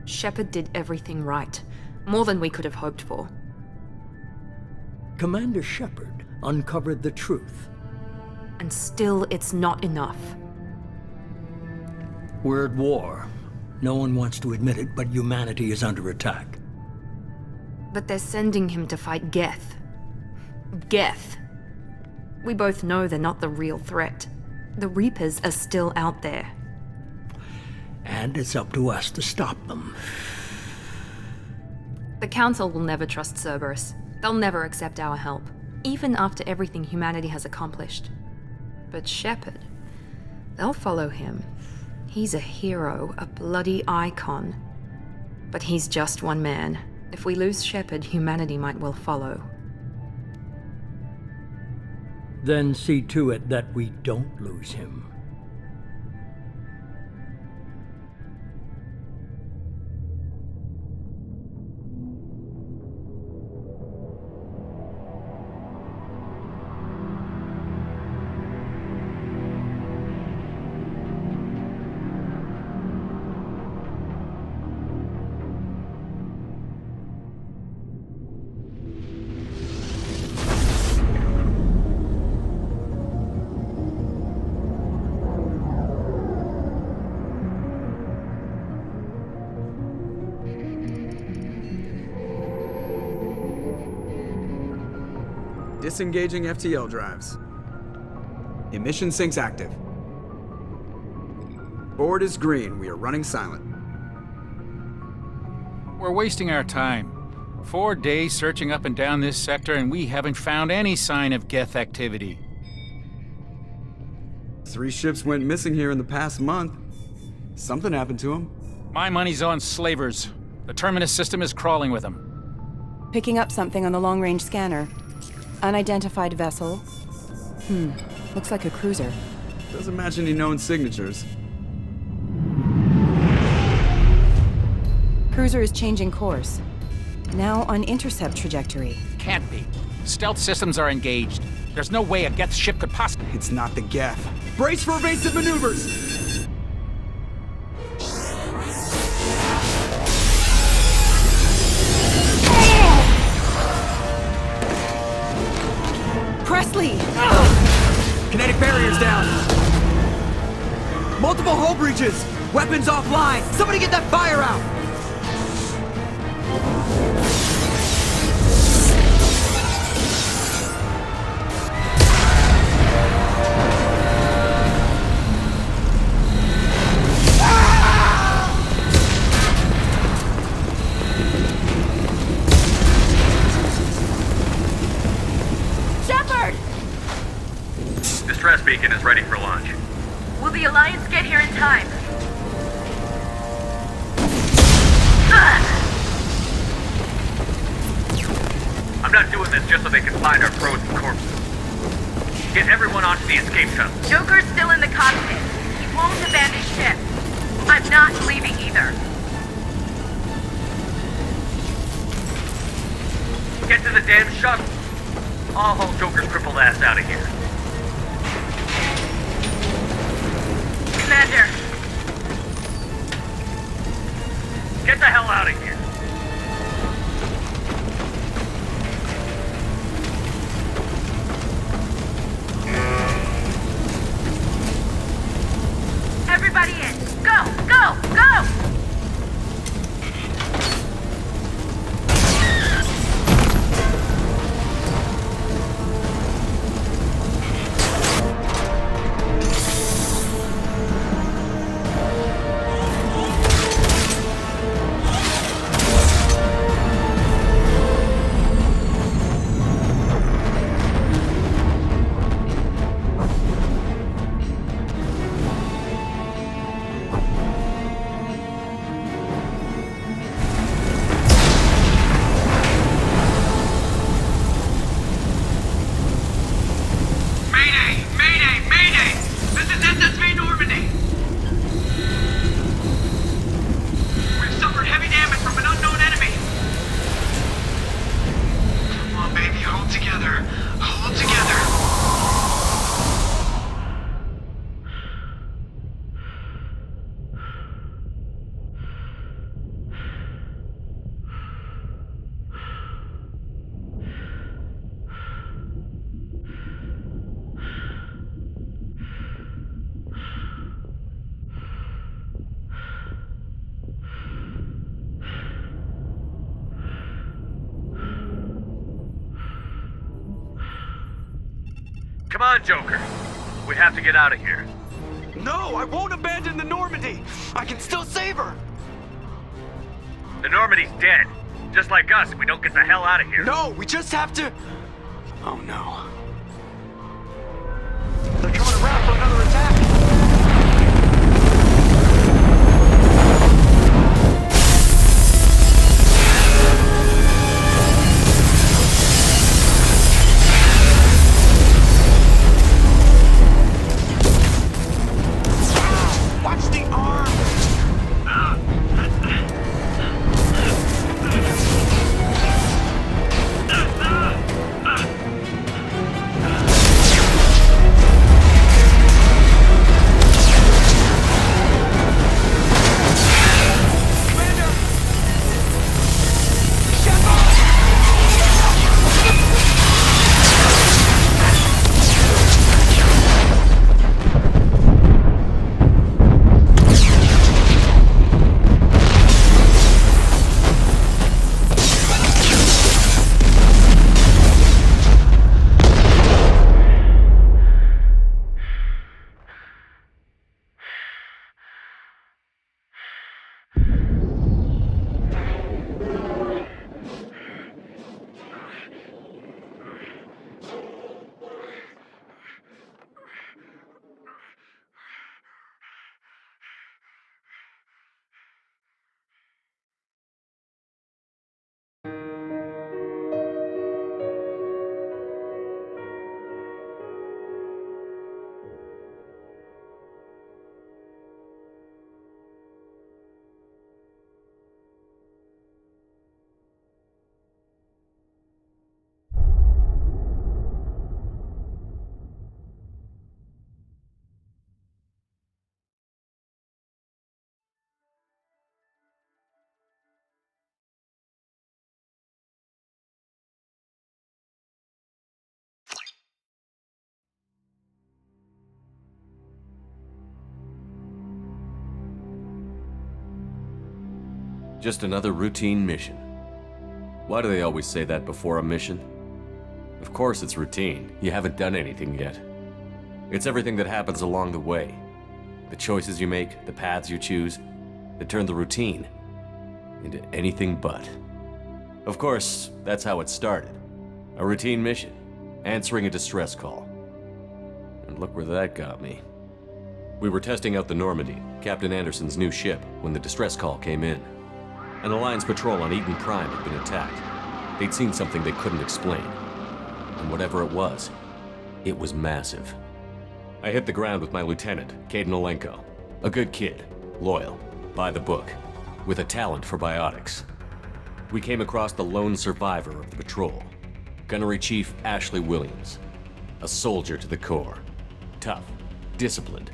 Shepard did everything right. More than we could have hoped for. Commander Shepard uncovered the truth. And still, it's not enough. We're at war. No one wants to admit it, but humanity is under attack. But they're sending him to fight Geth. Geth. We both know they're not the real threat. The Reapers are still out there. And it's up to us to stop them. The Council will never trust Cerberus. They'll never accept our help, even after everything humanity has accomplished. But Shepard, they'll follow him. He's a hero, a bloody icon. But he's just one man. If we lose Shepard, humanity might well follow. Then see to it that we don't lose him. Disengaging FTL drives. Emission sinks active. Board is green. We are running silent. We're wasting our time. 4 days searching up and down this sector, and we haven't found any sign of Geth activity. 3 ships went missing here in the past month. Something happened to them. My money's on slavers. The Terminus system is crawling with them. Picking up something on the long-range scanner. Unidentified vessel. Looks like a cruiser. Doesn't match any known signatures. Cruiser is changing course. Now on intercept trajectory. Can't be. Stealth systems are engaged. There's no way a Geth ship could possibly... It's not the Geth. Brace for evasive maneuvers! Presley! Kinetic barriers down! Multiple hull breaches! Weapons offline! Somebody get that fire out! Distress beacon is ready for launch. Will the Alliance get here in time? I'm not doing this just so they can find our frozen corpses. Get everyone onto the escape shuttle. Joker's still in the cockpit. He won't abandon ship. I'm not leaving either. Get to the damn shuttle. I'll haul Joker's crippled ass out of here. Commander, Get the hell out of here. everybody in. Go, go, go! Come on, Joker. We have to get out of here. No, I won't abandon the Normandy. I can still save her. The Normandy's dead. Just like us, we don't get the hell out of here. No, we just have to... Oh no. They're coming around for another attack. Watch the arm! Just another routine mission. Why do they always say that before a mission? Of course it's routine. You haven't done anything yet. It's everything that happens along the way. The choices you make, the paths you choose, that turn the routine into anything but. Of course, that's how it started. A routine mission, answering a distress call. And look where that got me. We were testing out the Normandy, Captain Anderson's new ship, when the distress call came in. An Alliance patrol on Eden Prime had been attacked. They'd seen something they couldn't explain. And whatever it was massive. I hit the ground with my lieutenant, Kaidan Alenko. A good kid, loyal, by the book, with a talent for biotics. We came across the lone survivor of the patrol, Gunnery Chief Ashley Williams. A soldier to the core. Tough, disciplined,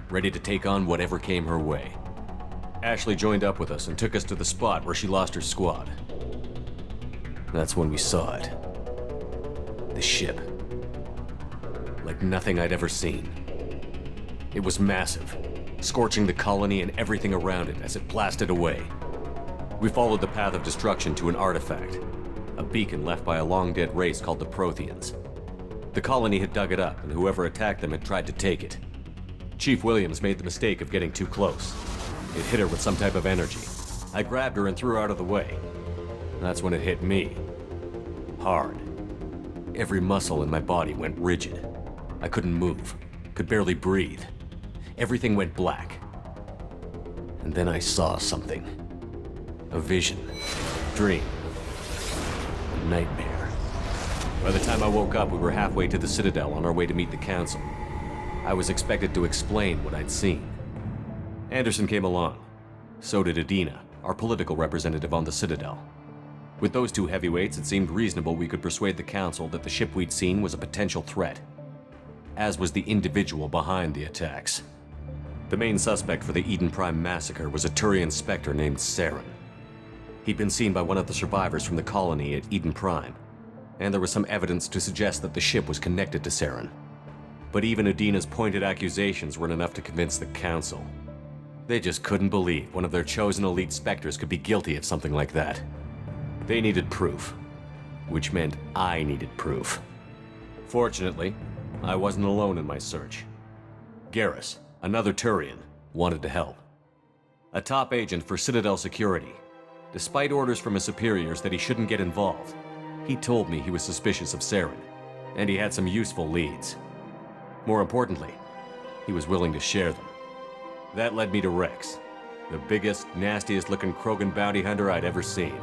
ready to take on whatever came her way. Ashley joined up with us and took us to the spot where she lost her squad. That's when we saw it. The ship. Like nothing I'd ever seen. It was massive, scorching the colony and everything around it as it blasted away. We followed the path of destruction to an artifact, a beacon left by a long-dead race called the Protheans. The colony had dug it up, and whoever attacked them had tried to take it. Chief Williams made the mistake of getting too close. It hit her with some type of energy. I grabbed her and threw her out of the way. That's when it hit me. Hard. Every muscle in my body went rigid. I couldn't move, could barely breathe. Everything went black. And then I saw something. A vision. Dream. A nightmare. By the time I woke up, we were halfway to the Citadel on our way to meet the Council. I was expected to explain what I'd seen. Anderson came along. So did Adina, our political representative on the Citadel. With those two heavyweights, it seemed reasonable we could persuade the Council that the ship we'd seen was a potential threat, as was the individual behind the attacks. The main suspect for the Eden Prime massacre was a Turian Spectre named Saren. He'd been seen by one of the survivors from the colony at Eden Prime, and there was some evidence to suggest that the ship was connected to Saren. But even Adina's pointed accusations weren't enough to convince the Council. They just couldn't believe one of their chosen elite Spectres could be guilty of something like that. They needed proof, which meant I needed proof. Fortunately, I wasn't alone in my search. Garrus, another Turian, wanted to help. A top agent for Citadel Security. Despite orders from his superiors that he shouldn't get involved, he told me he was suspicious of Saren, and he had some useful leads. More importantly, he was willing to share them. That led me to Rex, the biggest, nastiest-looking Krogan bounty hunter I'd ever seen.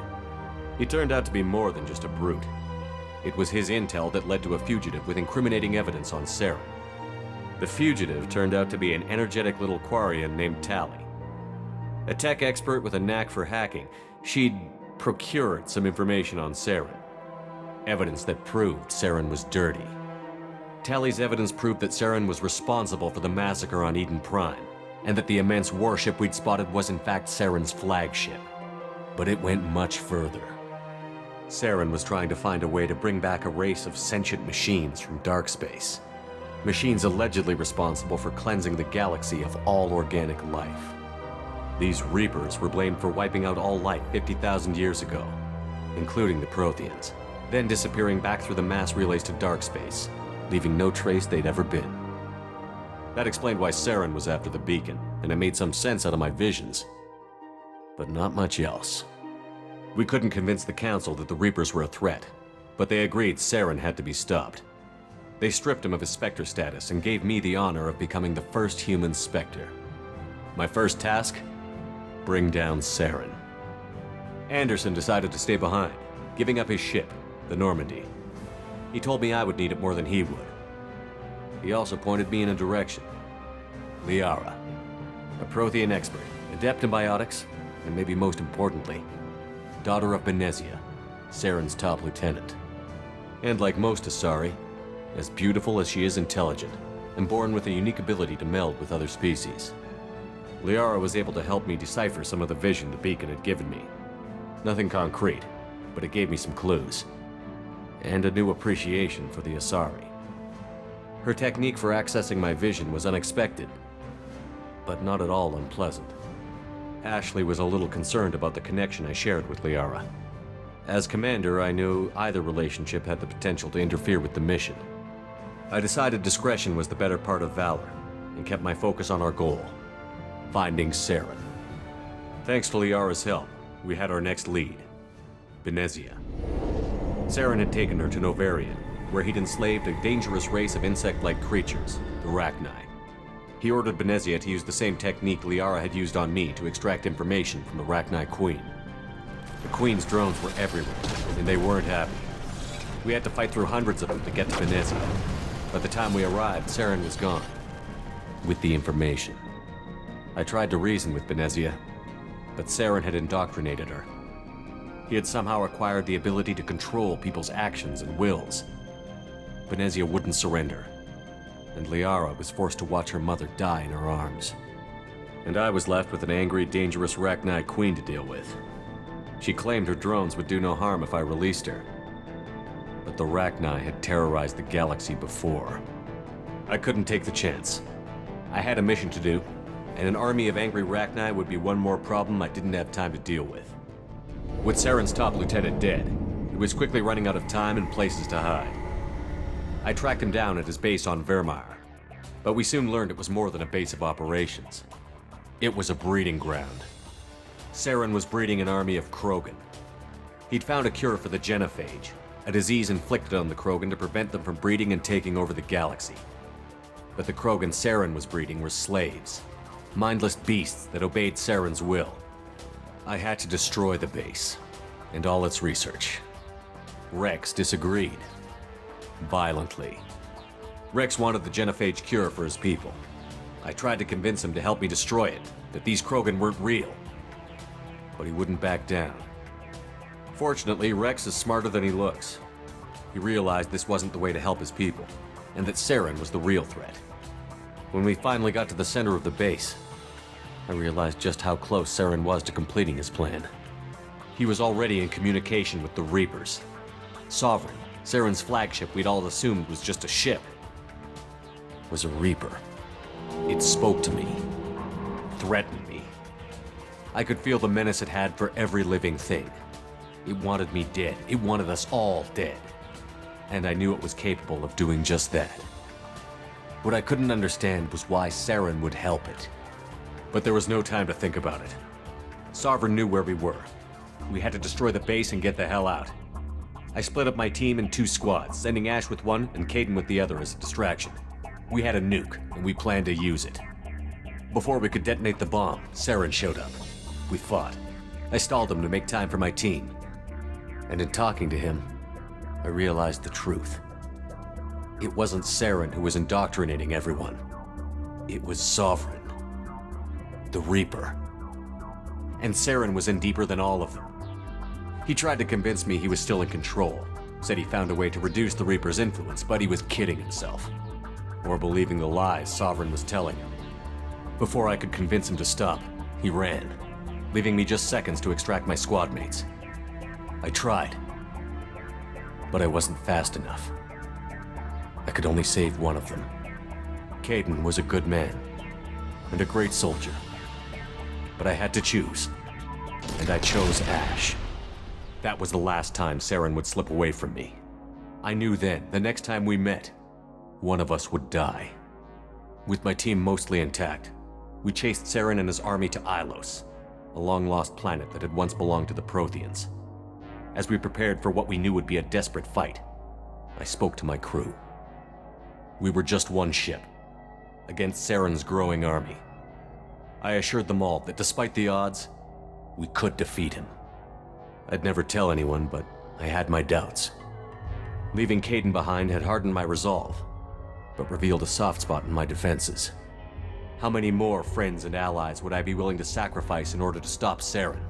He turned out to be more than just a brute. It was his intel that led to a fugitive with incriminating evidence on Saren. The fugitive turned out to be an energetic little Quarian named Tali. A tech expert with a knack for hacking, she'd procured some information on Saren. Evidence that proved Saren was dirty. Tali's evidence proved that Saren was responsible for the massacre on Eden Prime, and that the immense warship we'd spotted was in fact Saren's flagship. But it went much further. Saren was trying to find a way to bring back a race of sentient machines from dark space. Machines allegedly responsible for cleansing the galaxy of all organic life. These Reapers were blamed for wiping out all life 50,000 years ago, including the Protheans, then disappearing back through the mass relays to dark space, leaving no trace they'd ever been. That explained why Saren was after the beacon, and it made some sense out of my visions. But not much else. We couldn't convince the Council that the Reapers were a threat, but they agreed Saren had to be stopped. They stripped him of his Spectre status and gave me the honor of becoming the first human Spectre. My first task? Bring down Saren. Anderson decided to stay behind, giving up his ship, the Normandy. He told me I would need it more than he would. He also pointed me in a direction. Liara, a Prothean expert, adept in biotics, and maybe most importantly, daughter of Benezia, Saren's top lieutenant. And like most Asari, as beautiful as she is intelligent, and born with a unique ability to meld with other species. Liara was able to help me decipher some of the vision the beacon had given me. Nothing concrete, but it gave me some clues. And a new appreciation for the Asari. Her technique for accessing my vision was unexpected, but not at all unpleasant. Ashley was a little concerned about the connection I shared with Liara. As commander, I knew either relationship had the potential to interfere with the mission. I decided discretion was the better part of valor, and kept my focus on our goal, finding Saren. Thanks to Liara's help, we had our next lead, Benezia. Saren had taken her to Novarian, where he'd enslaved a dangerous race of insect-like creatures, the Rachni. He ordered Benezia to use the same technique Liara had used on me to extract information from the Rachni Queen. The Queen's drones were everywhere, and they weren't happy. We had to fight through hundreds of them to get to Benezia. By the time we arrived, Saren was gone, with the information. I tried to reason with Benezia, but Saren had indoctrinated her. He had somehow acquired the ability to control people's actions and wills. Benezia wouldn't surrender, and Liara was forced to watch her mother die in her arms. And I was left with an angry, dangerous Rachni Queen to deal with. She claimed her drones would do no harm if I released her. But the Rachni had terrorized the galaxy before. I couldn't take the chance. I had a mission to do, and an army of angry Rachni would be one more problem I didn't have time to deal with. With Saren's top lieutenant dead, he was quickly running out of time and places to hide. I tracked him down at his base on Vermeer, but we soon learned it was more than a base of operations. It was a breeding ground. Saren was breeding an army of Krogan. He'd found a cure for the genophage, a disease inflicted on the Krogan to prevent them from breeding and taking over the galaxy. But the Krogan Saren was breeding were slaves, mindless beasts that obeyed Saren's will. I had to destroy the base, and all its research. Rex disagreed. Violently. Rex wanted the genophage cure for his people. I tried to convince him to help me destroy it, that these Krogan weren't real. But he wouldn't back down. Fortunately, Rex is smarter than he looks. He realized this wasn't the way to help his people, and that Saren was the real threat. When we finally got to the center of the base, I realized just how close Saren was to completing his plan. He was already in communication with the Reapers. Sovereign, Saren's flagship we'd all assumed was just a ship, was a Reaper. It spoke to me, threatened me. I could feel the menace it had for every living thing. It wanted me dead. It wanted us all dead. And I knew it was capable of doing just that. What I couldn't understand was why Saren would help it. But there was no time to think about it. Sovereign knew where we were. We had to destroy the base and get the hell out. I split up my team in 2 squads, sending Ash with one and Kaidan with the other as a distraction. We had a nuke, and we planned to use it. Before we could detonate the bomb, Saren showed up. We fought. I stalled him to make time for my team. And in talking to him, I realized the truth. It wasn't Saren who was indoctrinating everyone. It was Sovereign. The Reaper. And Saren was in deeper than all of them. He tried to convince me he was still in control, said he found a way to reduce the Reaper's influence, but he was kidding himself. Or believing the lies Sovereign was telling him. Before I could convince him to stop, he ran, leaving me just seconds to extract my squad mates. I tried, but I wasn't fast enough. I could only save one of them. Kaidan was a good man, and a great soldier. But I had to choose, and I chose Ash. That was the last time Saren would slip away from me. I knew then, the next time we met, one of us would die. With my team mostly intact, we chased Saren and his army to Ilos, a long-lost planet that had once belonged to the Protheans. As we prepared for what we knew would be a desperate fight, I spoke to my crew. We were just one ship, against Saren's growing army. I assured them all that despite the odds, we could defeat him. I'd never tell anyone, but I had my doubts. Leaving Kaidan behind had hardened my resolve, but revealed a soft spot in my defenses. How many more friends and allies would I be willing to sacrifice in order to stop Saren?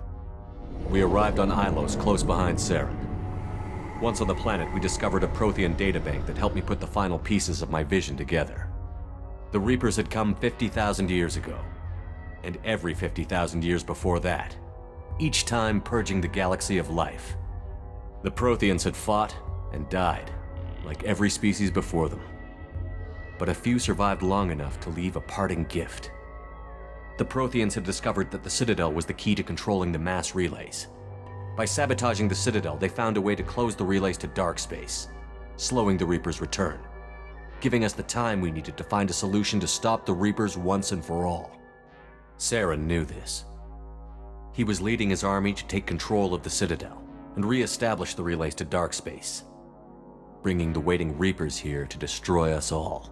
We arrived on Ilos, close behind Saren. Once on the planet, we discovered a Prothean databank that helped me put the final pieces of my vision together. The Reapers had come 50,000 years ago, and every 50,000 years before that, each time purging the galaxy of life. The Protheans had fought and died, like every species before them. But a few survived long enough to leave a parting gift. The Protheans had discovered that the Citadel was the key to controlling the mass relays. By sabotaging the Citadel, they found a way to close the relays to dark space, slowing the Reapers' return, giving us the time we needed to find a solution to stop the Reapers once and for all. Saren knew this. He was leading his army to take control of the Citadel and re-establish the relays to dark space, bringing the waiting Reapers here to destroy us all.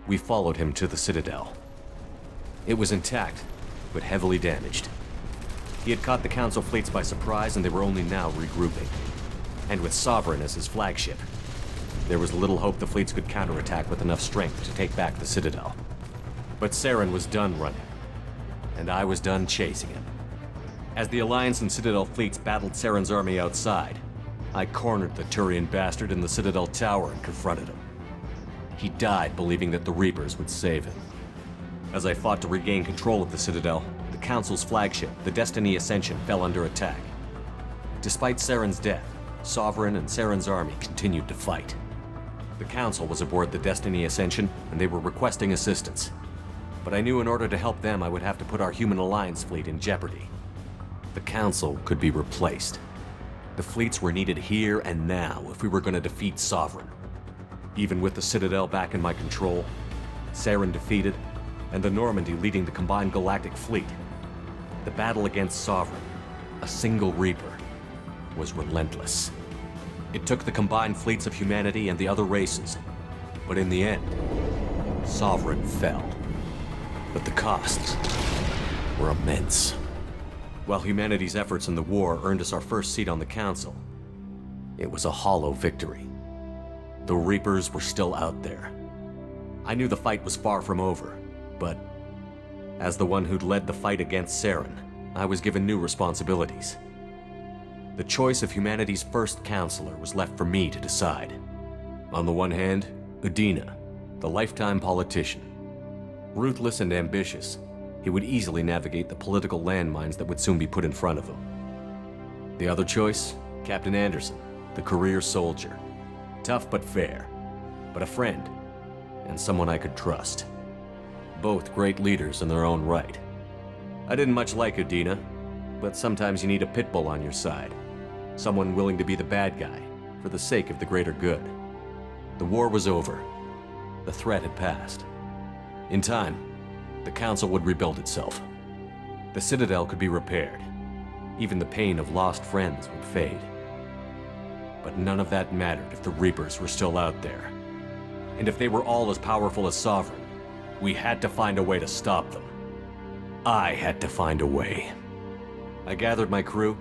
We followed him to the Citadel. It was intact, but heavily damaged. He had caught the Council fleets by surprise, and they were only now regrouping. And with Sovereign as his flagship, there was little hope the fleets could counterattack with enough strength to take back the Citadel. But Saren was done running, and I was done chasing him. As the Alliance and Citadel fleets battled Saren's army outside, I cornered the Turian bastard in the Citadel tower and confronted him. He died believing that the Reapers would save him. As I fought to regain control of the Citadel, the Council's flagship, the Destiny Ascension, fell under attack. Despite Saren's death, Sovereign and Saren's army continued to fight. The Council was aboard the Destiny Ascension, and they were requesting assistance. But I knew in order to help them, I would have to put our Human Alliance fleet in jeopardy. The Council could be replaced. The fleets were needed here and now if we were going to defeat Sovereign. Even with the Citadel back in my control, Saren defeated, and the Normandy leading the combined galactic fleet, the battle against Sovereign, a single Reaper, was relentless. It took the combined fleets of humanity and the other races, but in the end, Sovereign fell. But the costs were immense. While humanity's efforts in the war earned us our first seat on the Council, it was a hollow victory. The Reapers were still out there. I knew the fight was far from over, but as the one who'd led the fight against Saren, I was given new responsibilities. The choice of humanity's first counselor was left for me to decide. On the one hand, Udina, the lifetime politician. Ruthless and ambitious, he would easily navigate the political landmines that would soon be put in front of him. The other choice, Captain Anderson, the career soldier. Tough but fair, but a friend, and someone I could trust. Both great leaders in their own right. I didn't much like Udina, but sometimes you need a pit bull on your side. Someone willing to be the bad guy, for the sake of the greater good. The war was over. The threat had passed. In time, the Council would rebuild itself. The Citadel could be repaired. Even the pain of lost friends would fade. But none of that mattered if the Reapers were still out there. And if they were all as powerful as Sovereign, we had to find a way to stop them. I had to find a way. I gathered my crew,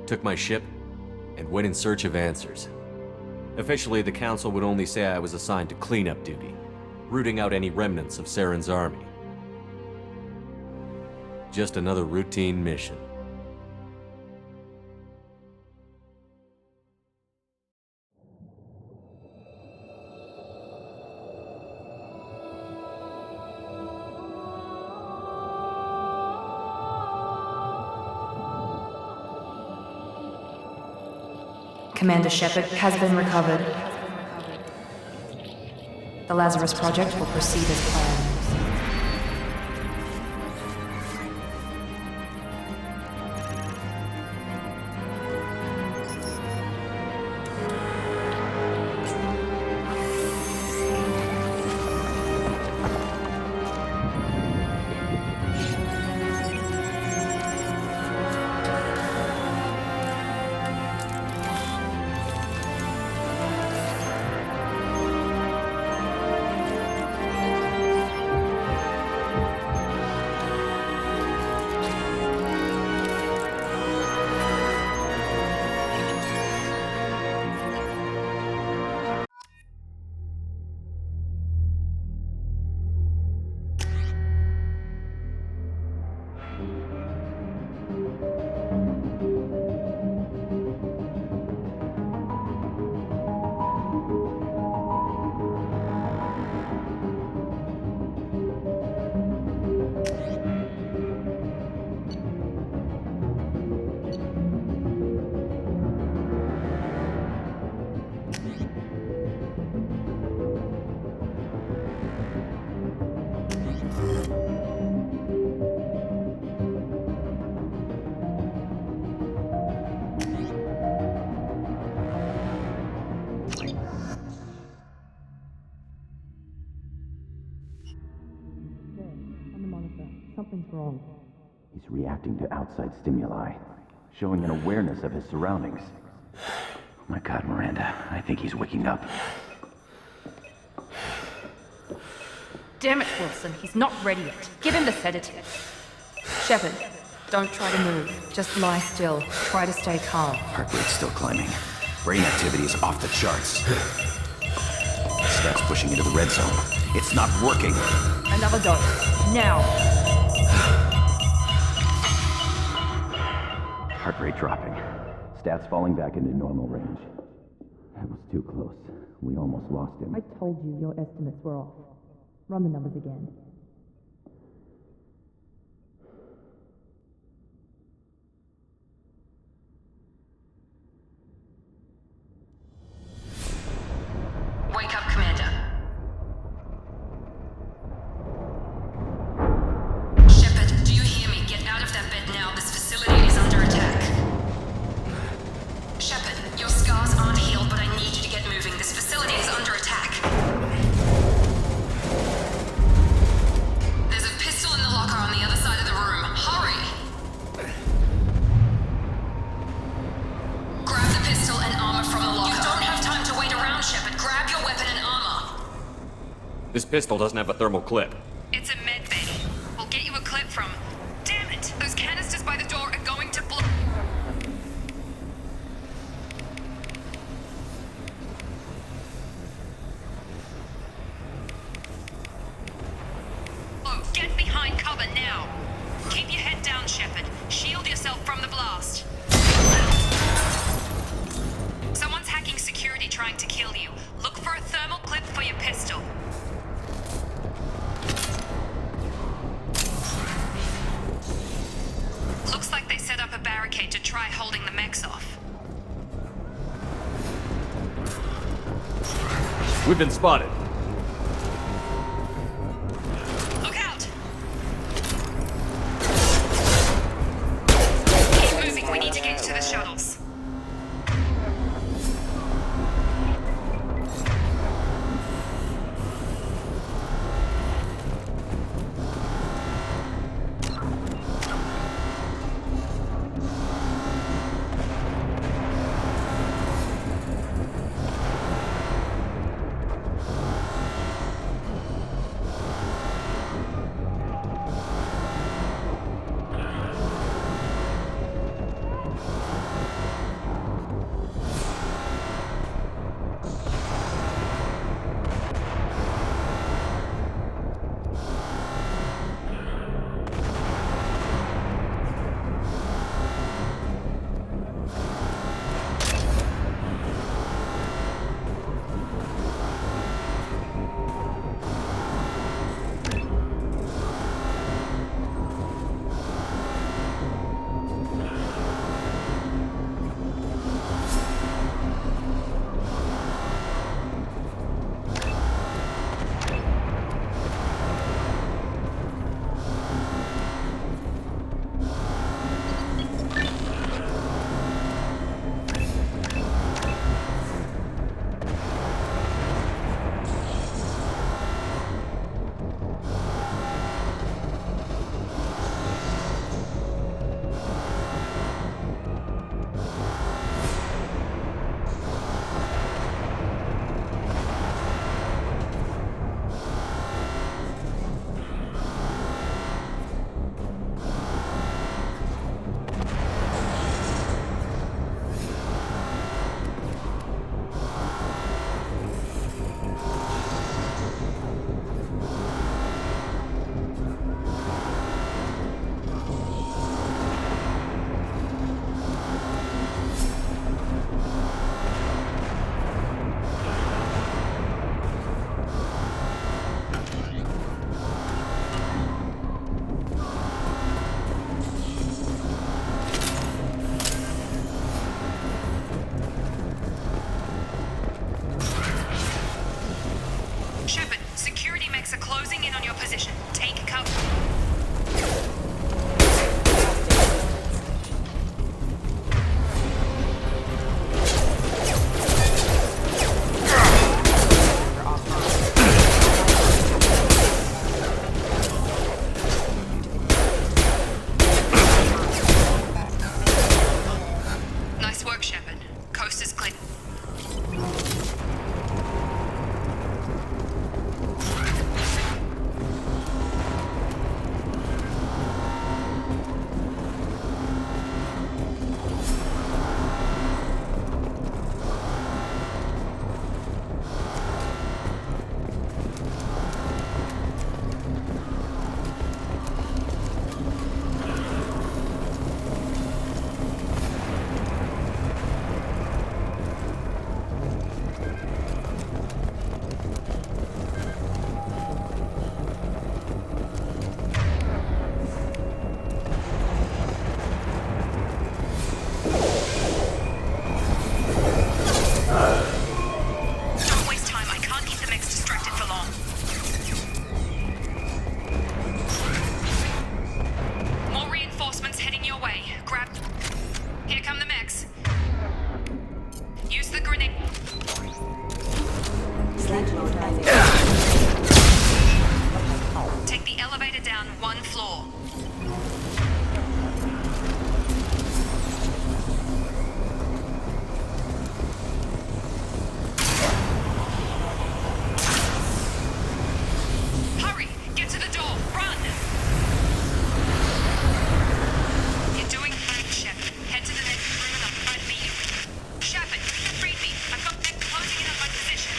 took my ship, and went in search of answers. Officially, the Council would only say I was assigned to cleanup duty, rooting out any remnants of Saren's army. Just another routine mission. Commander Shepard has been recovered. The Lazarus Project will proceed as planned. Something's wrong. He's reacting to outside stimuli, showing an awareness of his surroundings. Oh my God, Miranda, I think he's waking up. Damn it, Wilson, he's not ready yet. Give him the sedative. Shepard, don't try to move. Just lie still. Try to stay calm. Heart rate's still climbing. Brain activity is off the charts. Stats pushing into the red zone. It's not working. Another dose. Now. Heart rate dropping. Stats falling back into normal range. That was too close. We almost lost him. I told you your estimates were off. Run the numbers again. Wake up, Commander. Shepard, do you hear me? Get out of that bed now. This facility is under attack. Shepard, your scars aren't healed, but I need you to get moving. This facility is under attack. There's a pistol in the locker on the other side of the room. Hurry! Grab the pistol and armor from the locker. You don't have time to wait around, Shepard. Grab your weapon and armor. This pistol doesn't have a thermal clip. It's a med bay. We'll get you a clip from... Damn it! Those canisters by the door are going to blow... Oh, get behind cover now. Keep your head down, Shepard. Shield yourself from the blast. Someone's hacking security trying to kill you. Look for a thermal clip for your pistol. Looks like they set up a barricade to try holding the mechs off. We've been spotted. Look out! Keep moving, we need to get to the shuttles. closing in on your position. Take cover. Nice work, Shepard. Coast is clear. Don't waste time. I can't keep the mix distracted for long. More reinforcements heading your way. Grab. Here come the mechs. Use the grenade. Take the elevator down one floor. Hurry! Get to the door! Run! You're doing great, Shepard. Head to the next room and I'll try to beat you. Shepard, read me. I've got mech closing in on my position.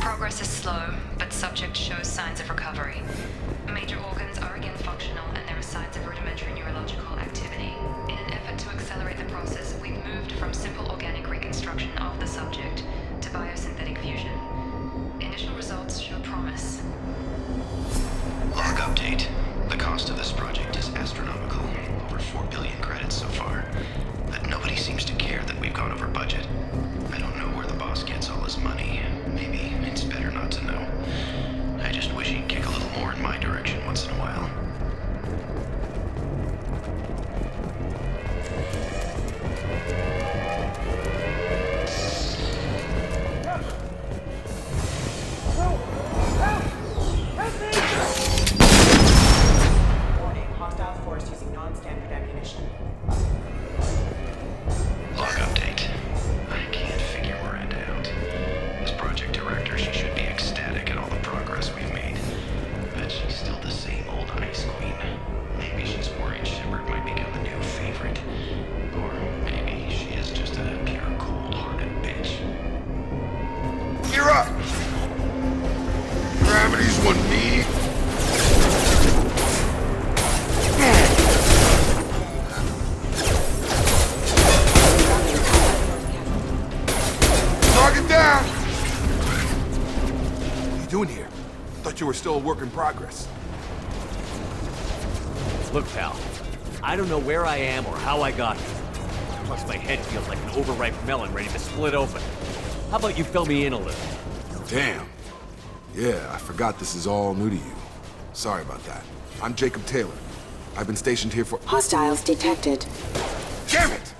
Progress is slow, but subject shows signs of recovery. Major organs are again functional, and there are signs of rudimentary neurological activity. In an effort to accelerate the process, we've moved from simple organic reconstruction of the subject to biosynthetic fusion. Initial results show promise. Log update. The cost of this project is astronomical. Over 4 billion credits so far. But nobody seems to care that we've gone over budget. I don't know where the boss gets all his money. Maybe it's better not to know. I just wish he'd kick a little more in my direction once in a while. Warning, hostile force using non-standard ammunition. Log update. I can't figure Miranda out. As project director, she should be ecstatic at all the progress we've made. But she's still the same old ice queen. Maybe she's worried Shepard might become the new favorite. Or maybe she is just a pure cold-hearted bitch. You're up! Gravity's one me. Target down! What are you doing here? Thought you were still a work in progress. Look, pal, I don't know where I am or how I got here. Plus, my head feels like an overripe melon ready to split open. How about you fill me in a little? Damn. Yeah, I forgot this is all new to you. Sorry about that. I'm Jacob Taylor. I've been stationed here for— Hostiles detected. Damn it!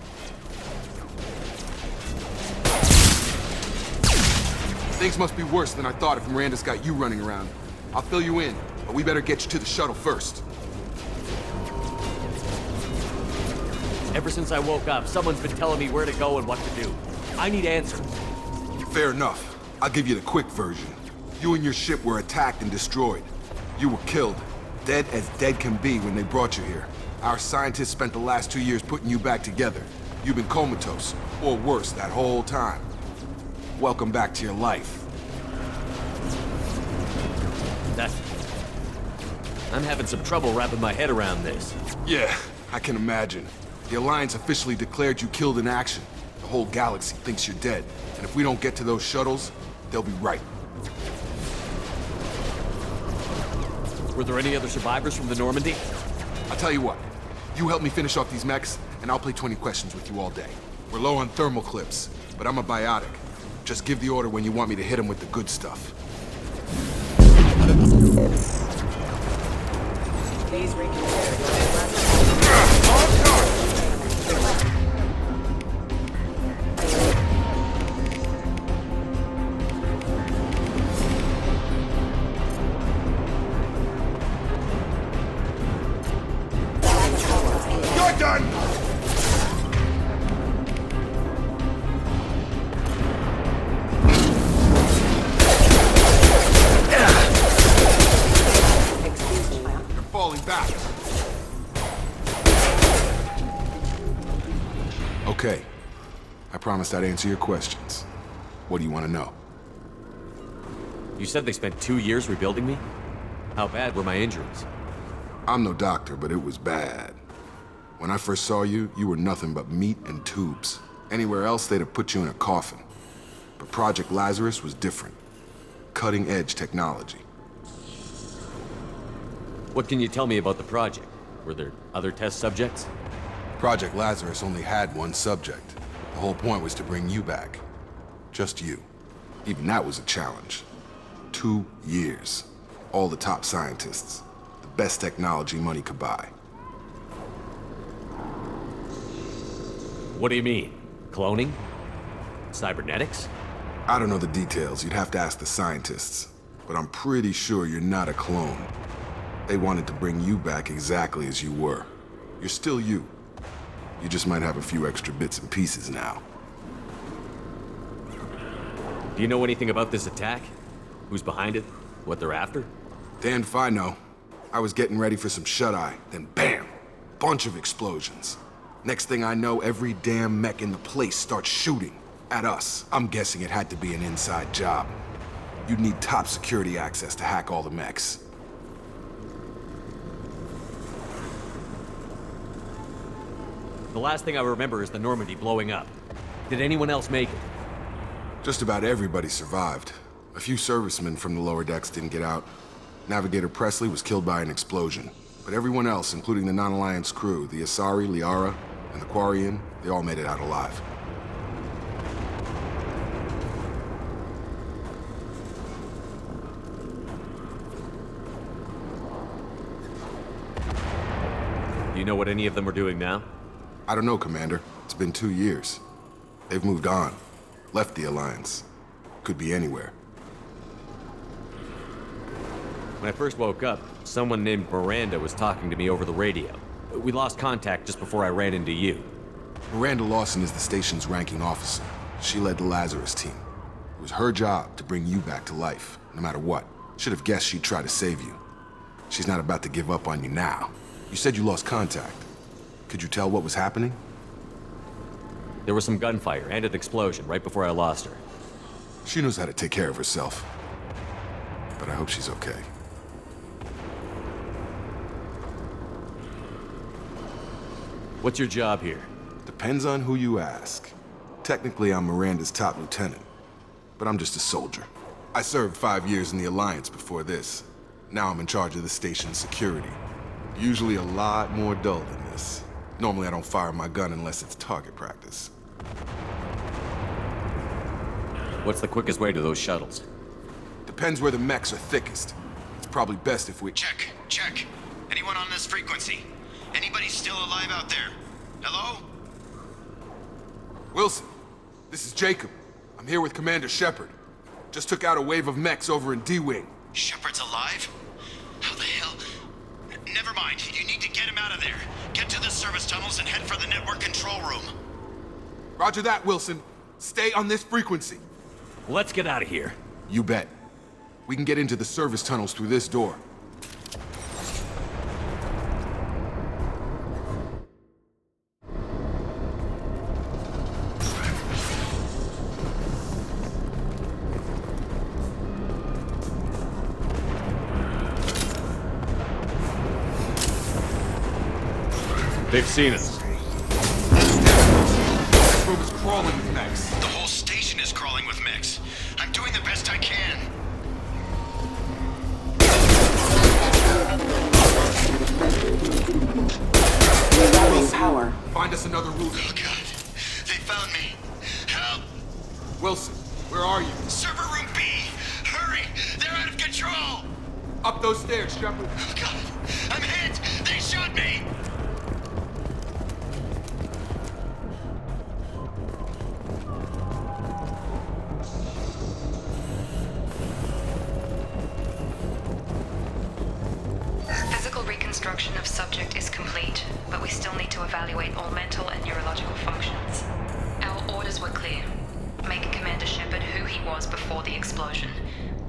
Things must be worse than I thought if Miranda's got you running around. I'll fill you in, but we better get you to the shuttle first. Ever since I woke up, someone's been telling me where to go and what to do. I need answers. Fair enough. I'll give you the quick version. You and your ship were attacked and destroyed. You were killed. Dead as dead can be when they brought you here. Our scientists spent the last 2 years putting you back together. You've been comatose, or worse, that whole time. Welcome back to your life. I'm having some trouble wrapping my head around this. Yeah, I can imagine. The Alliance officially declared you killed in action. The whole galaxy thinks you're dead, and if we don't get to those shuttles, they'll be right. Were there any other survivors from the Normandy? I'll tell you what. You help me finish off these mechs, and I'll play 20 questions with you all day. We're low on thermal clips, but I'm a biotic. Just give the order when you want me to hit them with the good stuff. Please reconsider. You're done! Falling back. Okay. I promised I'd answer your questions. What do you want to know? You said they spent 2 years rebuilding me? How bad were my injuries? I'm no doctor, but it was bad. When I first saw you, you were nothing but meat and tubes. Anywhere else, they'd have put you in a coffin. But Project Lazarus was different. Cutting-edge technology. What can you tell me about the project? Were there other test subjects? Project Lazarus only had one subject. The whole point was to bring you back. Just you. Even that was a challenge. 2 years. All the top scientists. The best technology money could buy. What do you mean? Cloning? Cybernetics? I don't know the details. You'd have to ask the scientists. But I'm pretty sure you're not a clone. They wanted to bring you back exactly as you were. You're still you. You just might have a few extra bits and pieces now. Do you know anything about this attack? Who's behind it? What they're after? Damned if I know. I was getting ready for some shut-eye, then bam! Bunch of explosions. Next thing I know, every damn mech in the place starts shooting at us. I'm guessing it had to be an inside job. You'd need top security access to hack all the mechs. The last thing I remember is the Normandy blowing up. Did anyone else make it? Just about everybody survived. A few servicemen from the lower decks didn't get out. Navigator Presley was killed by an explosion. But everyone else, including the non-Alliance crew, the Asari, Liara, and the Quarian, they all made it out alive. Do you know what any of them are doing now? I don't know, Commander. It's been 2 years. They've moved on. Left the Alliance. Could be anywhere. When I first woke up, someone named Miranda was talking to me over the radio. We lost contact just before I ran into you. Miranda Lawson is the station's ranking officer. She led the Lazarus team. It was her job to bring you back to life, no matter what. Should have guessed she'd try to save you. She's not about to give up on you now. You said you lost contact. Could you tell what was happening? There was some gunfire and an explosion right before I lost her. She knows how to take care of herself. But I hope she's okay. What's your job here? Depends on who you ask. Technically, I'm Miranda's top lieutenant. But I'm just a soldier. I served 5 years in the Alliance before this. Now I'm in charge of the station's security. Usually a lot more dull than this. Normally I don't fire my gun unless it's target practice. What's the quickest way to those shuttles? Depends where the mechs are thickest. It's probably best if we... Check. Anyone on this frequency? Anybody still alive out there? Hello? Wilson, this is Jacob. I'm here with Commander Shepard. Just took out a wave of mechs over in D-Wing. Shepard's alive? How the hell? Never mind. You need to get him out of there. Get to the service tunnels and head for the network control room. Roger that, Wilson. Stay on this frequency. Let's get out of here. You bet. We can get into the service tunnels through this door. They've seen us. That room is crawling. this. I'm doing the best I can. Rerouting power. Find us another route. Oh god. They found me. Help! Wilson, where are you? Server room B! Hurry! They're out of control! Up those stairs, Shepard. Oh god! I'm hit! They shot me! Physical reconstruction of subject is complete, but we still need to evaluate all mental and neurological functions. Our orders were clear. Make Commander Shepard who he was before the explosion.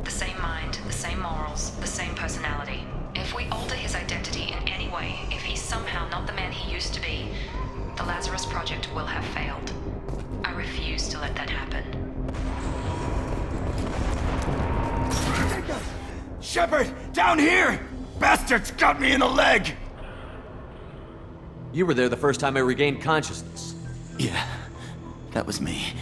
The same mind, the same morals, the same personality. If we alter his identity in any way, if he's somehow not the man he used to be, the Lazarus Project will have failed. I refuse to let that happen. Shepard! Down here! Bastards got me in the leg! You were there the first time I regained consciousness. Yeah, that was me.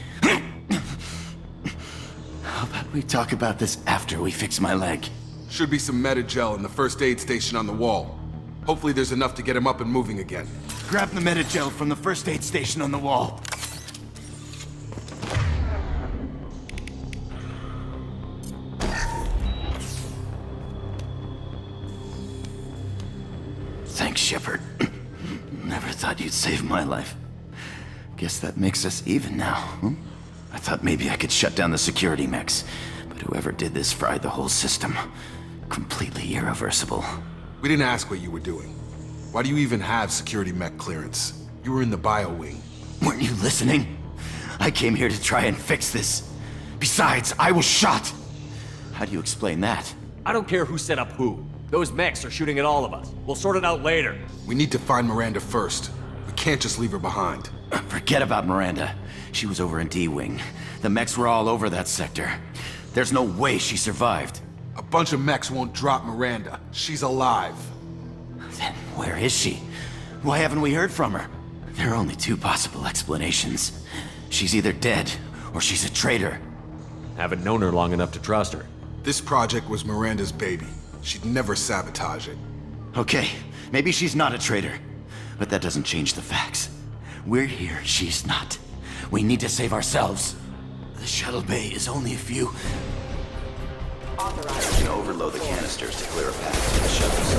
How about we talk about this after we fix my leg? Should be some Metagel in the first aid station on the wall. Hopefully there's enough to get him up and moving again. Grab the Metagel from the first aid station on the wall. Thanks, Shepard. Never thought you'd save my life. Guess that makes us even now, huh? I thought maybe I could shut down the security mechs, but whoever did this fried the whole system. Completely irreversible. We didn't ask what you were doing. Why do you even have security mech clearance? You were in the bio wing. Weren't you listening? I came here to try and fix this. Besides, I was shot. How do you explain that? I don't care who set up who. Those mechs are shooting at all of us. We'll sort it out later. We need to find Miranda first. We can't just leave her behind. Forget about Miranda. She was over in D-Wing. The mechs were all over that sector. There's no way she survived. A bunch of mechs won't drop Miranda. She's alive. Then where is she? Why haven't we heard from her? There are only two possible explanations. She's either dead, or she's a traitor. Haven't known her long enough to trust her. This project was Miranda's baby. She'd never sabotage it. Okay, maybe she's not a traitor. But that doesn't change the facts. We're here, she's not. We need to save ourselves. The shuttle bay is only a few... You can overload the canisters to clear a path to the shuttles.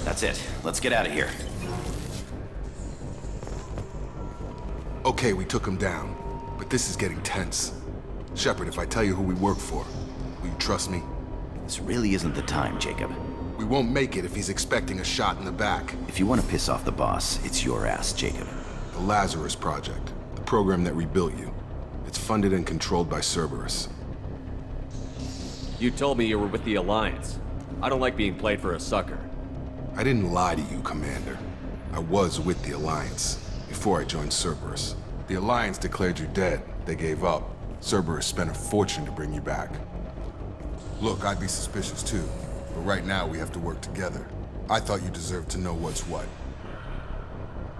That's it. Let's get out of here. Okay, we took him down. But this is getting tense. Shepard, if I tell you who we work for, will you trust me? This really isn't the time, Jacob. We won't make it if he's expecting a shot in the back. If you want to piss off the boss, it's your ass, Jacob. The Lazarus Project, the program that rebuilt you. It's funded and controlled by Cerberus. You told me you were with the Alliance. I don't like being played for a sucker. I didn't lie to you, Commander. I was with the Alliance, before I joined Cerberus. The Alliance declared you dead. They gave up. Cerberus spent a fortune to bring you back. Look, I'd be suspicious too, but right now we have to work together. I thought you deserved to know what's what.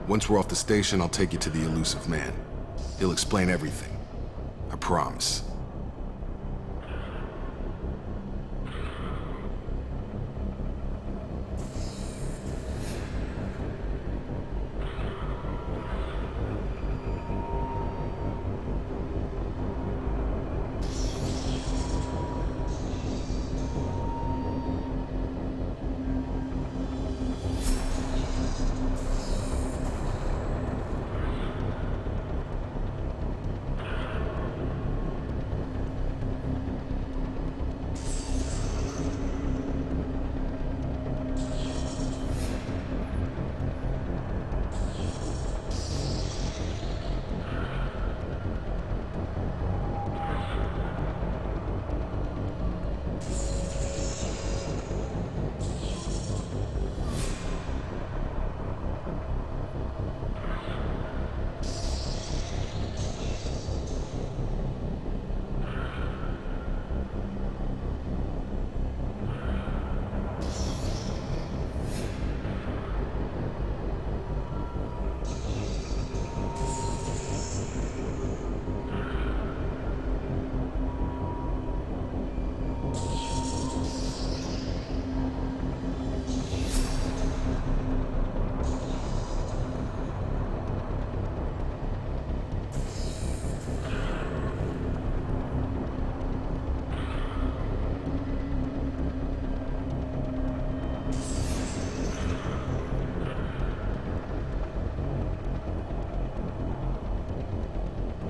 Once we're off the station, I'll take you to the Elusive Man. He'll explain everything. I promise.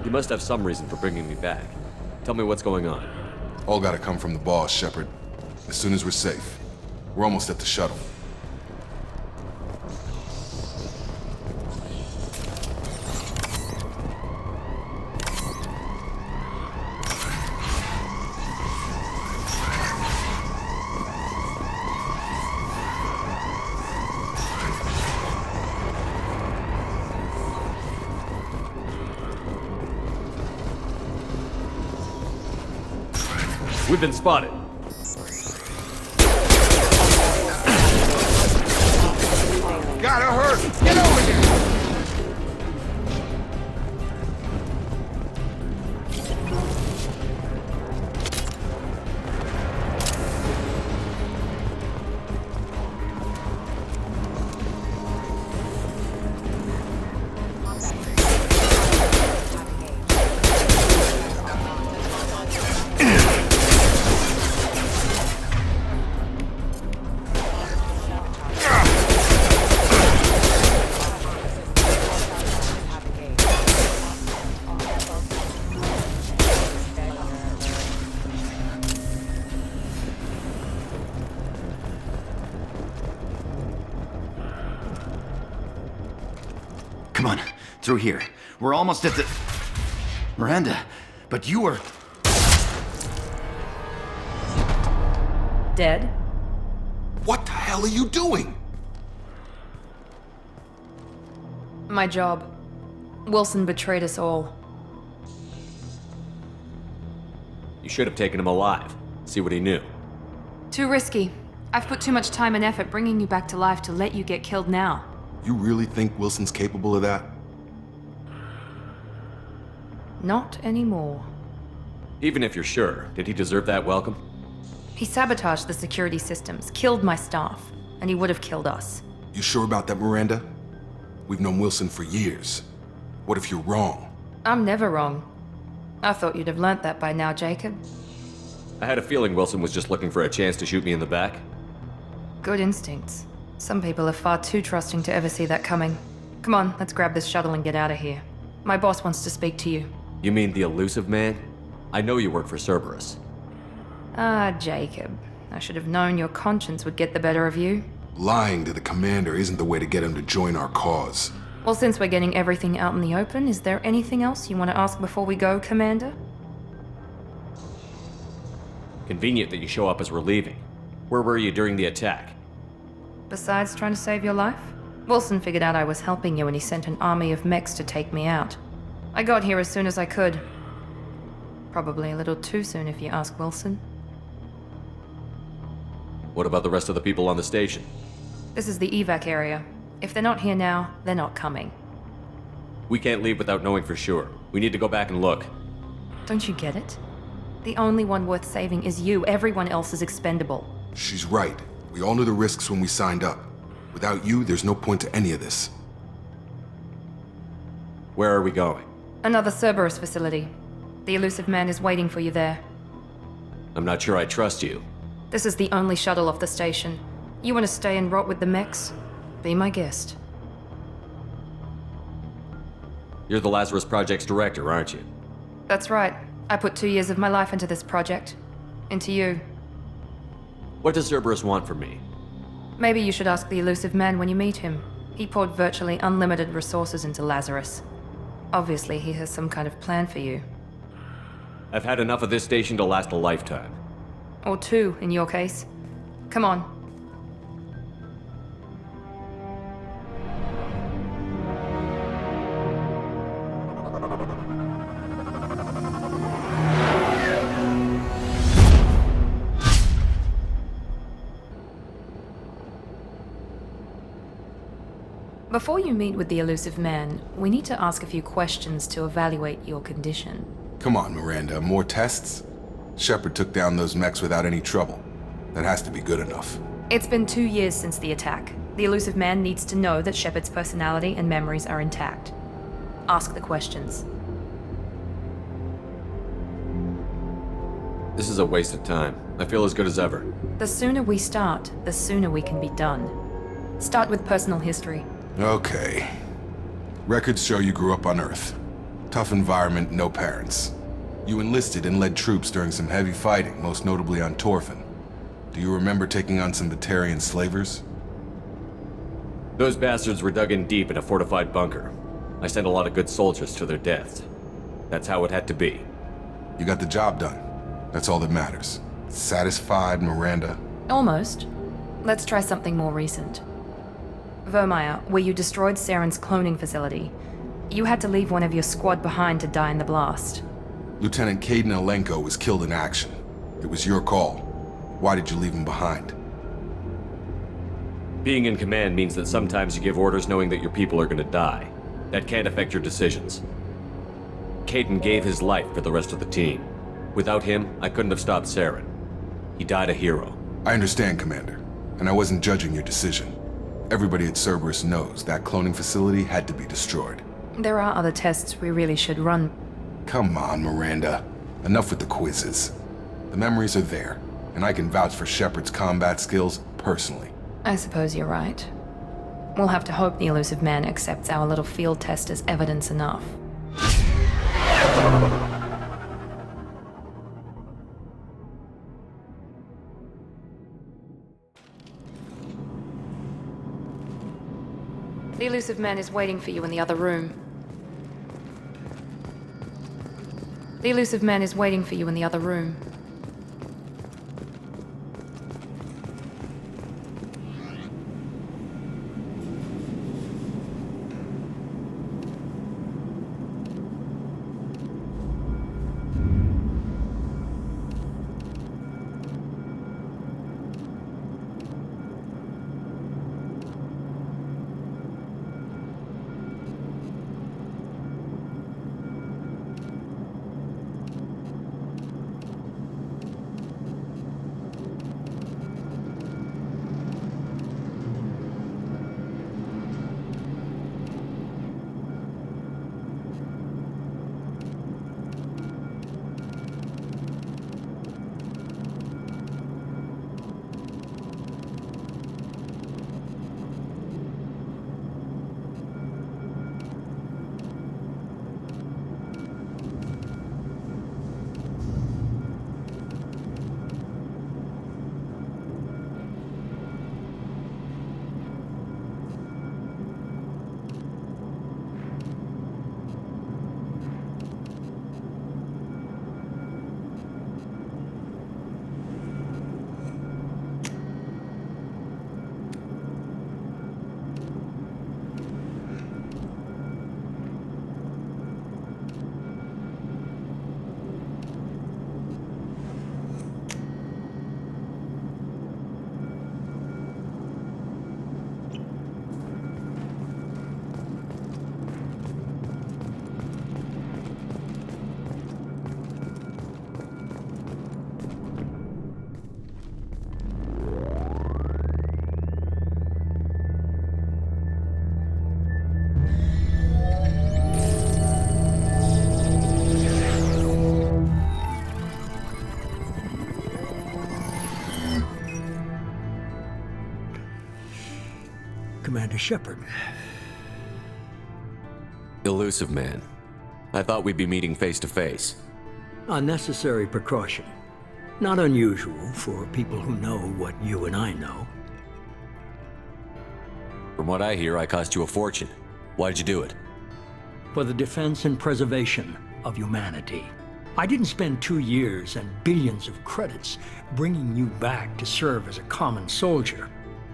You must have some reason for bringing me back. Tell me what's going on. All gotta come from the boss, Shepard. As soon as we're safe. We're almost at the shuttle. We've been spotted. Gotta hurt! Get over here! Come on, through here. We're almost at the... Miranda, but you were... Dead? What the hell are you doing? My job. Wilson betrayed us all. You should have taken him alive. See what he knew. Too risky. I've put too much time and effort bringing you back to life to let you get killed now. You really think Wilson's capable of that? Not anymore. Even if you're sure, did he deserve that welcome? He sabotaged the security systems, killed my staff, and he would have killed us. You sure about that, Miranda? We've known Wilson for years. What if you're wrong? I'm never wrong. I thought you'd have learnt that by now, Jacob. I had a feeling Wilson was just looking for a chance to shoot me in the back. Good instincts. Some people are far too trusting to ever see that coming. Come on, let's grab this shuttle and get out of here. My boss wants to speak to you. You mean the elusive man? I know you work for Cerberus. Ah, Jacob. I should have known your conscience would get the better of you. Lying to the commander isn't the way to get him to join our cause. Well, since we're getting everything out in the open, is there anything else you want to ask before we go, Commander? Convenient that you show up as we're leaving. Where were you during the attack? Besides trying to save your life? Wilson figured out I was helping you and he sent an army of mechs to take me out. I got here as soon as I could. Probably a little too soon if you ask Wilson. What about the rest of the people on the station? This is the evac area. If they're not here now, they're not coming. We can't leave without knowing for sure. We need to go back and look. Don't you get it? The only one worth saving is you. Everyone else is expendable. She's right. We all knew the risks when we signed up. Without you, there's no point to any of this. Where are we going? Another Cerberus facility. The elusive man is waiting for you there. I'm not sure I trust you. This is the only shuttle off the station. You want to stay and rot with the mechs? Be my guest. You're the Lazarus Project's director, aren't you? That's right. I put 2 years of my life into this project. Into you. What does Cerberus want from me? Maybe you should ask the elusive man when you meet him. He poured virtually unlimited resources into Lazarus. Obviously, he has some kind of plan for you. I've had enough of this station to last a lifetime. Or 2, in your case. Come on. Before you meet with the elusive man, we need to ask a few questions to evaluate your condition. Come on, Miranda, more tests? Shepard took down those mechs without any trouble. That has to be good enough. It's been 2 years since the attack. The elusive man needs to know that Shepard's personality and memories are intact. Ask the questions. This is a waste of time. I feel as good as ever. The sooner we start, the sooner we can be done. Start with personal history. Okay. Records show you grew up on Earth. Tough environment, no parents. You enlisted and led troops during some heavy fighting, most notably on Torfin. Do you remember taking on some Batarian slavers? Those bastards were dug in deep in a fortified bunker. I sent a lot of good soldiers to their deaths. That's how it had to be. You got the job done. That's all that matters. Satisfied, Miranda? Almost. Let's try something more recent. Vermeer, where you destroyed Saren's cloning facility, you had to leave one of your squad behind to die in the blast. Lieutenant Kaidan Alenko was killed in action. It was your call. Why did you leave him behind? Being in command means that sometimes you give orders knowing that your people are gonna die. That can't affect your decisions. Kaidan gave his life for the rest of the team. Without him, I couldn't have stopped Saren. He died a hero. I understand, Commander, and I wasn't judging your decision. Everybody at Cerberus knows that cloning facility had to be destroyed. There are other tests we really should run. Come on, Miranda. Enough with the quizzes. The memories are there, and I can vouch for Shepard's combat skills personally. I suppose you're right. We'll have to hope the Illusive Man accepts our little field test as evidence enough. The Illusive Man is waiting for you in the other room. The Illusive Man is waiting for you in the other room. Commander Shepard. Illusive Man. I thought we'd be meeting face to face. A necessary precaution. Not unusual for people who know what you and I know. From what I hear, I cost you a fortune. Why'd you do it? For the defense and preservation of humanity. I didn't spend 2 years and billions of credits bringing you back to serve as a common soldier.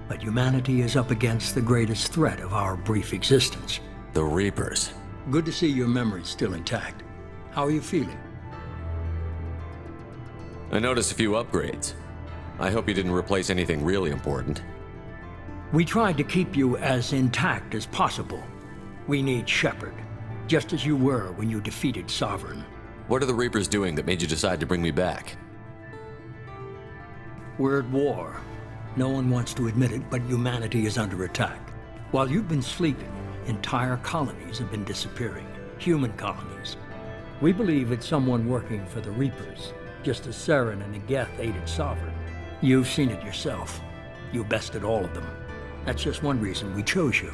But humanity is up against the greatest threat of our brief existence. The Reapers. Good to see your memory's still intact. How are you feeling? I noticed a few upgrades. I hope you didn't replace anything really important. We tried to keep you as intact as possible. We need Shepard, just as you were when you defeated Sovereign. What are the Reapers doing that made you decide to bring me back? We're at war. No one wants to admit it, but humanity is under attack. While you've been sleeping, entire colonies have been disappearing. Human colonies. We believe it's someone working for the Reapers, just as Saren and Negeth aided Sovereign. You've seen it yourself. You bested all of them. That's just one reason we chose you.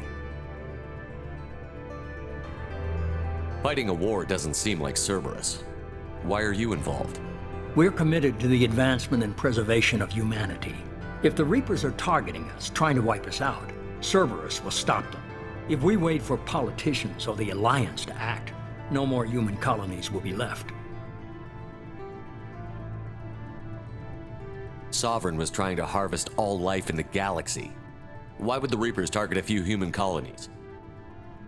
Fighting a war doesn't seem like Cerberus. Why are you involved? We're committed to the advancement and preservation of humanity. If the Reapers are targeting us, trying to wipe us out, Cerberus will stop them. If we wait for politicians or the Alliance to act, no more human colonies will be left. Sovereign was trying to harvest all life in the galaxy. Why would the Reapers target a few human colonies?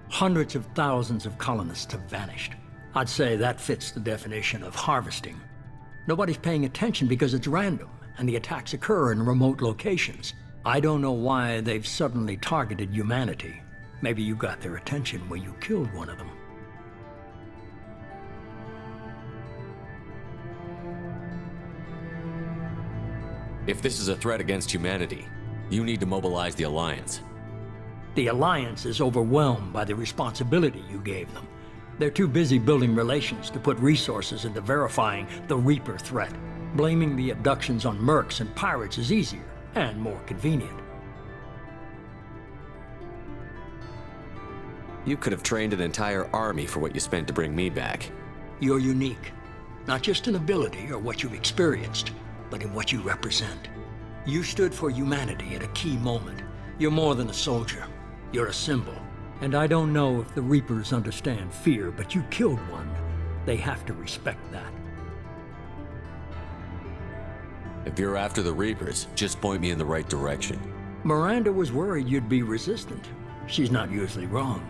Hundreds of thousands of colonists have vanished. I'd say that fits the definition of harvesting. Nobody's paying attention because it's random, and the attacks occur in remote locations. I don't know why they've suddenly targeted humanity. Maybe you got their attention when you killed one of them. If this is a threat against humanity, you need to mobilize the Alliance. The Alliance is overwhelmed by the responsibility you gave them. They're too busy building relations to put resources into verifying the Reaper threat. Blaming the abductions on mercs and pirates is easier and more convenient. You could have trained an entire army for what you spent to bring me back. You're unique, not just in ability or what you've experienced, but in what you represent. You stood for humanity at a key moment. You're more than a soldier. You're a symbol. And I don't know if the Reapers understand fear, but you killed one. They have to respect that. If you're after the Reapers, just point me in the right direction. Miranda was worried you'd be resistant. She's not usually wrong.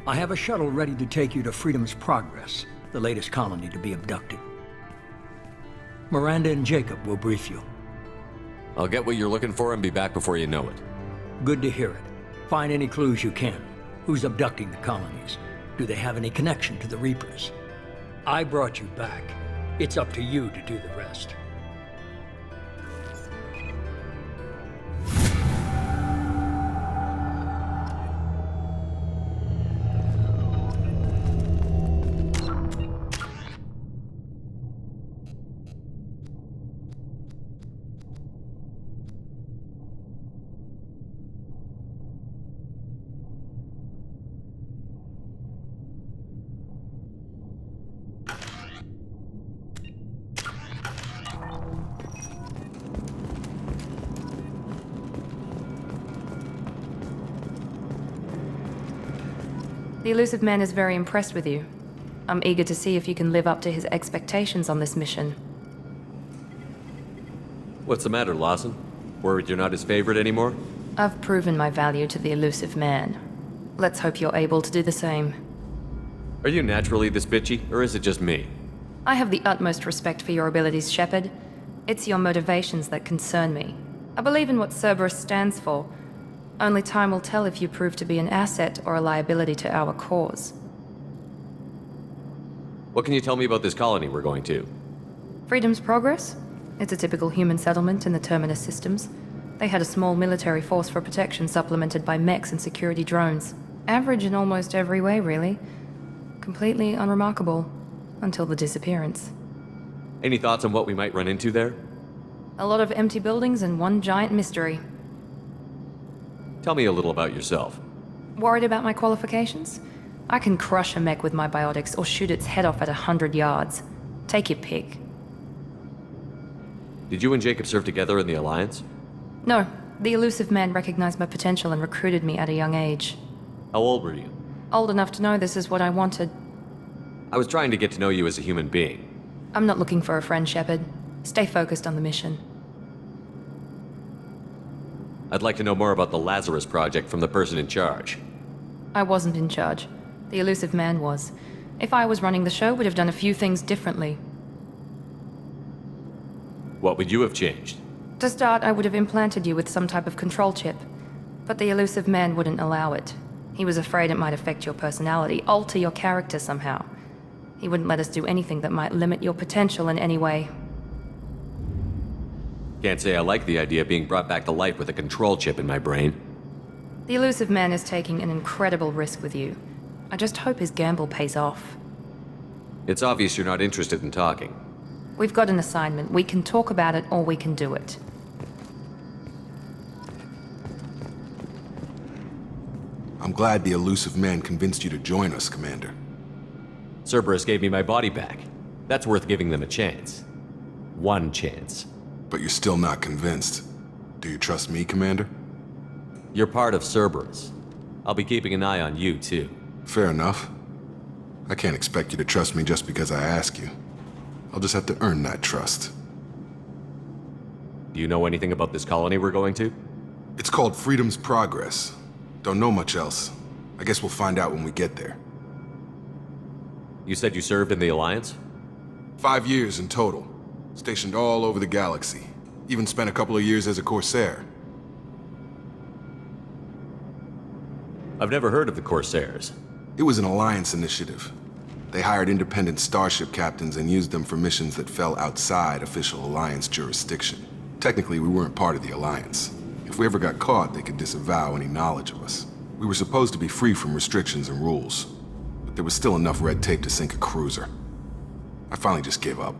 I have a shuttle ready to take you to Freedom's Progress, the latest colony to be abducted. Miranda and Jacob will brief you. I'll get what you're looking for and be back before you know it. Good to hear it. Find any clues you can. Who's abducting the colonies? Do they have any connection to the Reapers? I brought you back. It's up to you to do the rest. The Illusive Man is very impressed with you. I'm eager to see if you can live up to his expectations on this mission. What's the matter, Lawson? Worried you're not his favorite anymore? I've proven my value to the Illusive Man. Let's hope you're able to do the same. Are you naturally this bitchy, or is it just me? I have the utmost respect for your abilities, Shepard. It's your motivations that concern me. I believe in what Cerberus stands for. Only time will tell if you prove to be an asset or a liability to our cause. What can you tell me about this colony we're going to? Freedom's Progress? It's a typical human settlement in the Terminus systems. They had a small military force for protection supplemented by mechs and security drones. Average in almost every way, really. Completely unremarkable. Until the disappearance. Any thoughts on what we might run into there? A lot of empty buildings and one giant mystery. Tell me a little about yourself. Worried about my qualifications? I can crush a mech with my biotics or shoot its head off at 100 yards. Take your pick. Did you and Jacob serve together in the Alliance? No, the Illusive Man recognized my potential and recruited me at a young age. How old were you? Old enough to know this is what I wanted. I was trying to get to know you as a human being. I'm not looking for a friend, Shepard. Stay focused on the mission. I'd like to know more about the Lazarus Project from the person in charge. I wasn't in charge. The Illusive Man was. If I was running the show, would have done a few things differently. What would you have changed? To start, I would have implanted you with some type of control chip. But the Illusive Man wouldn't allow it. He was afraid it might affect your personality, alter your character somehow. He wouldn't let us do anything that might limit your potential in any way. Can't say I like the idea of being brought back to life with a control chip in my brain. The Illusive Man is taking an incredible risk with you. I just hope his gamble pays off. It's obvious you're not interested in talking. We've got an assignment. We can talk about it or we can do it. I'm glad the elusive man convinced you to join us, Commander. Cerberus gave me my body back. That's worth giving them a chance. One chance. But you're still not convinced. Do you trust me, Commander? You're part of Cerberus. I'll be keeping an eye on you, too. Fair enough. I can't expect you to trust me just because I ask you. I'll just have to earn that trust. Do you know anything about this colony we're going to? It's called Freedom's Progress. Don't know much else. I guess we'll find out when we get there. You said you served in the Alliance? 5 years in total. Stationed all over the galaxy. Even spent a couple of years as a Corsair. I've never heard of the Corsairs. It was an Alliance initiative. They hired independent starship captains and used them for missions that fell outside official Alliance jurisdiction. Technically, we weren't part of the Alliance. If we ever got caught, they could disavow any knowledge of us. We were supposed to be free from restrictions and rules, but there was still enough red tape to sink a cruiser. I finally just gave up.